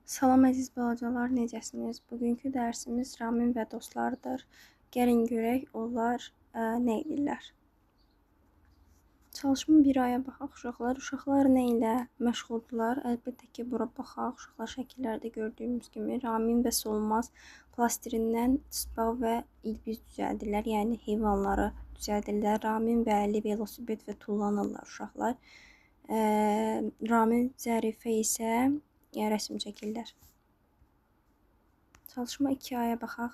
Salam əziz balacalar, necəsiniz? Bugünkü dərsimiz Ramin və dostlarıdır. Gəlin görək onlar nə edirlər. Çalışma bir aya baxaq uşaqlar. Uşaqlar nə ilə məşğuldurlar? Əlbəttə ki, bura baxaq. Uşaqlar şəkillərdə gördüyümüz kimi Ramin və Solmaz plastirindən çipa və ilbiz düzəldirlər. Yəni heyvanları düzəldirlər. Ramin və Əli velosiped və tullanırlar uşaqlar. Ramin Zərifə isə rəsm çəkirlər. Çalışma 2-aya baxaq.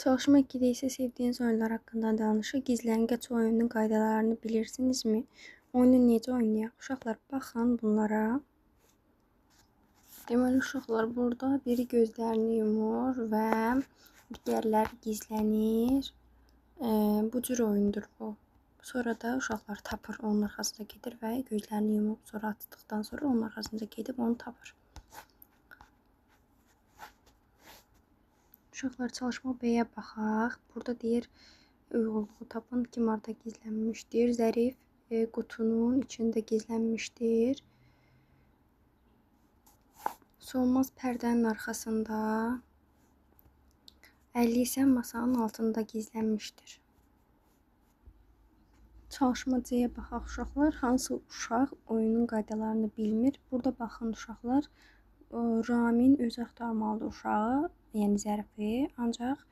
Çalışma 2-də isə sevdiyiniz oyunlar haqqında danışır. Gizləngac oyununun qaydalarını bilirsinizmi? Oyunu necə oynayaq? Uşaqlar baxın bunlara. Deməli uşaqlar burada biri gözlərini yumur və digərləri gizlənir. Bu cür oyundur bu. Sonra da uşaqlar tapır, onun arxasında gedir və gözlərini yumub, sonra atdıqdan sonra onun arxasında gedib onu tapır. Uşaqlar çalışma B-yə baxaq. Burada deyir, uyğunluğu tapın, kim harda gizlənmişdir. Zərif qutunun içində gizlənmişdir. Solmaz pərdənin arxasında. Əli isə masanın altında gizlənmişdir. Çalışma C-yə baxaq uşaqlar. Hansı uşaq oyunun qaydalarını bilmir? Burada baxın uşaqlar. Ramin özü axtarmalıdır uşağı, yəni Zərifi. Ancaq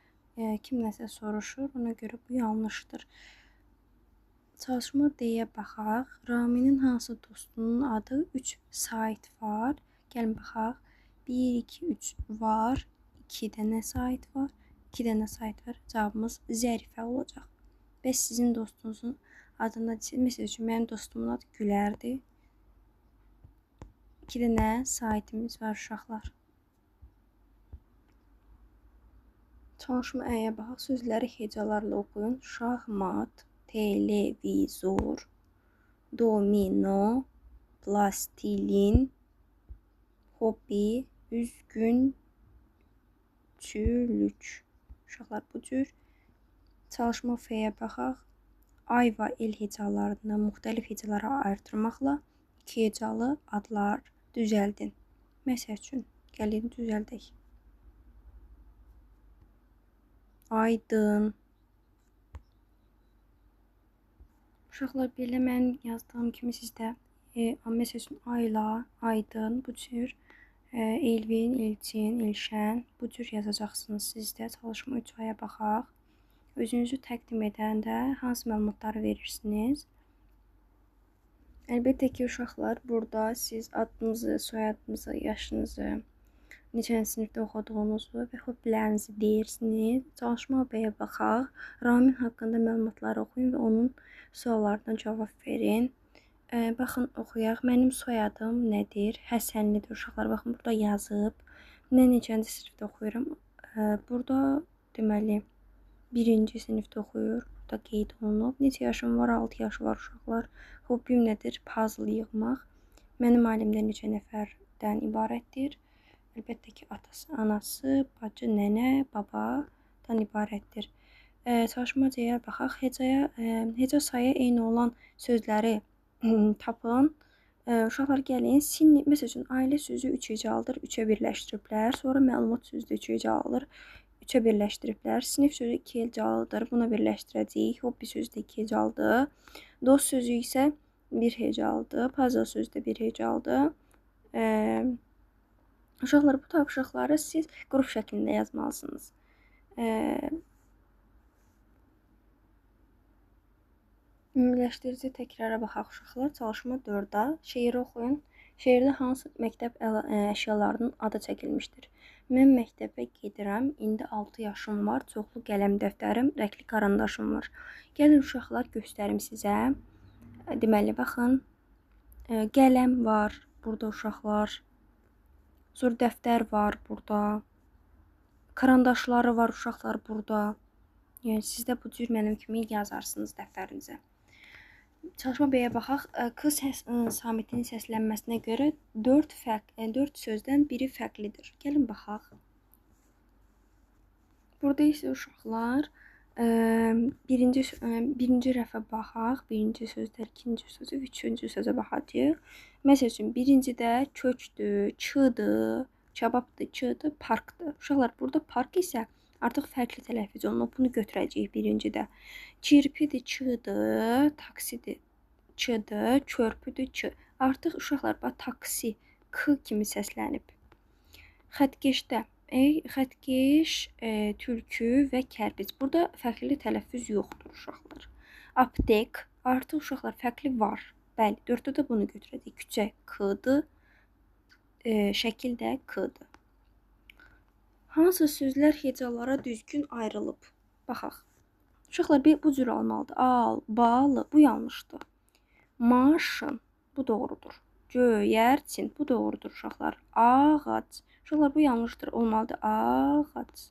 kim nəsə soruşur, ona görə bu yanlışdır. Çalışma D-yə baxaq. Raminin hansı dostunun adı 3 Sait var. Gəlin baxaq. 1, 2, 3 var. 2 dənə Sait var. 2 dənə Sait var. Cavabımız Zərifə olacaq. Bəs sizin dostunuzun adını desək, məsəl üçün mənim dostumun adı Gülərdir. 2 dənə Saitimiz var uşaqlar. Çalışma Ə-yə baxaq. Sözləri hecalarla oxuyun. Şahmat, televizor, domino, plastilin, hobi, üzgün, çürlük. Uşaqlar bu cür. Çalışma F-yə baxaq. Ay və el hecalarını müxtəlif hecalara ayırtmaqla iki hecalı adlar düzəldin. Məsəl üçün, gəlin düzəldək. Aydın. Uşaqlar belə mən yazdığım kimi sizdə məsəl üçün ayla, aydın, bu cür Elvin, Elçin, Elşən bu cür yazacaqsınız sizdə. Çalışma 3-aya baxaq. Özünüzü təqdim edəndə hansı məlumatları verirsiniz? Əlbəttə ki, uşaqlar, burada siz adınızı, soyadınızı, yaşınızı, neçənci sinifdə oxuduğunuzu və hobbilərinizi deyirsiniz. Çalışma B-yə baxaq. Ramin haqqında məlumatları oxuyun və onun suallarına cavab verin. Baxın, oxuyaq. Mənim soyadım nədir? Həsənlidir. Uşaqlar, baxın, burada yazıb. Mən neçənci sinifdə oxuyuram? Burada, deməli, 1-ci sinifdə oxuyur. Burada qeyd olunub. Neçə yaşım var? 6 yaş var uşaqlar. Hobbim nədir? Puzzle yığmaq. Mənim ailəmdə neçə nəfərdən ibarətdir? Əlbəttə ki, atası, anası, bacı, nənə, babadan ibarətdir. Çalışma C-yə baxaq. Heca sayı eyni olan sözləri tapın. Uşaqlar gəlin. Məsəl üçün, ailə sözü 3 hecalıdır. 3-ə birləşdiriblər. Sonra məlumat sözü də 3 hecalıdır. 3-ə birləşdiriblər. Sinif sözü 2 hecalıdır. Buna birləşdirəcəyik. Hobbi sözü də 2 hecalıdır. Dost sözü isə 1 hecalıdır. Puzzle sözü də 1 hecalıdır. Uşaqlar, bu tapşırıqları siz qrup şəklində yazmalısınız. Ümumiləşdirici təkrara baxaq uşaqlar. Çalışma 4-də şeiri oxuyun. Şeirdə hansı məktəb əşyalarının adı çəkilmişdir? Mən məktəbə gedirəm, indi 6 yaşım var, çoxlu qələm dəftərim, rəngli karandaşım var. Gəlin uşaqlar, göstərim sizə. Deməli, baxın, qələm var burada uşaqlar. Sonra dəftər var burada. Karandaşları var uşaqlar burada. Yəni, siz də bu cür mənim kimi yazarsınız dəftərinizə. Çalışma B-yə baxaq. Qız Samitinin səslənməsinə görə 4 sözdən biri fərqlidir. Gəlin baxaq. Burada isə uşaqlar birinci rəfə baxaq. Birinci sözlər, ikinci sözü, üçüncü sözə baxacağıq. Məsəl üçün, birincidə köçdü, çıdı, kababdır, çıdı, parkdır. Uşaqlar, burada park isə artıq fərqli tələffüz olunub. Bunu götürəcəyik birincidə. Kirpidir, çıdı, taksidir, çıdı, körpüdür, çı. Artıq uşaqlar, bax, taksi, k kimi səslənib. Xəttkeşdə xəttkeş, tülkü və kərpic. Burada fərqli tələffüz yoxdur uşaqlar. Aptek, artıq uşaqlar fərqli var. Bəli, 4-də də bunu götürəcəyik. Küçə k-dır, şəkil də k-dır. Hansı sözlər hecalara düzgün ayrılıb? Baxaq. Uşaqlar, bu cür olmalıdır. Al, balı, bu yanlışdır. Maşın, bu doğrudur. Göyərçin, bu doğrudur uşaqlar. Ağac, uşaqlar, bu yanlışdır. Olmalıdır. Ağac.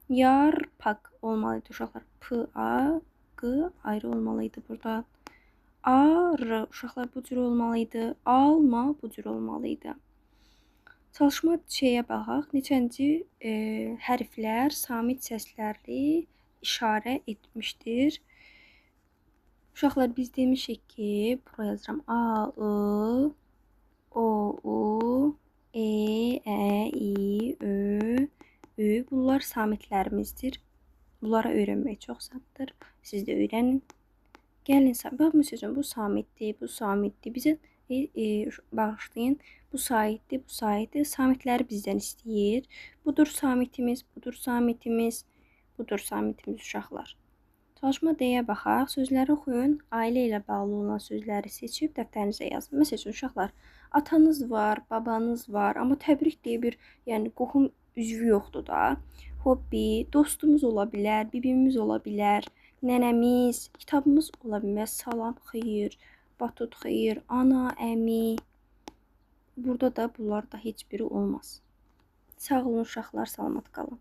Yarpak olmalıydı uşaqlar. P-A-Q ayrı olmalıydı burada. Arı, uşaqlar, bu cür olmalıydı. Alma, bu cür olmalıydı. Çalışma şeyə baxaq. Neçənci hərflər samit səsləri işarə etmişdir. Uşaqlar, biz demişik ki, bura yazıram. A, I, O, U, E, Ə, İ, Ö, Ü. Bunlar samitlərimizdir. Bunlara öyrənmək çox saddır. Siz də öyrənin. Gəlin, bax, məsələn, bu samitdir, bu samitdir. Bizə bağışlayın. Bu saitdir, bu saitdir. Samitləri bizdən istəyir. Budur samitimiz, budur samitimiz, budur samitimiz uşaqlar. Çalışma D-yə baxaq. Sözləri oxuyun. Ailə ilə bağlı olan sözləri seçib dəftərinizə yazın. Məsəl üçün, uşaqlar, atanız var, babanız var, amma təbrik deyə bir, yəni qohum üzvü yoxdur da. Hobbi, dostumuz ola bilər, bibimiz ola bilər, nənəmiz, kitabımız ola bilməz. Salam, xeyir, batut, xeyir, ana, əmi. Burada da bunlar da heç biri olmaz. Sağ olun uşaqlar, salamat qalın.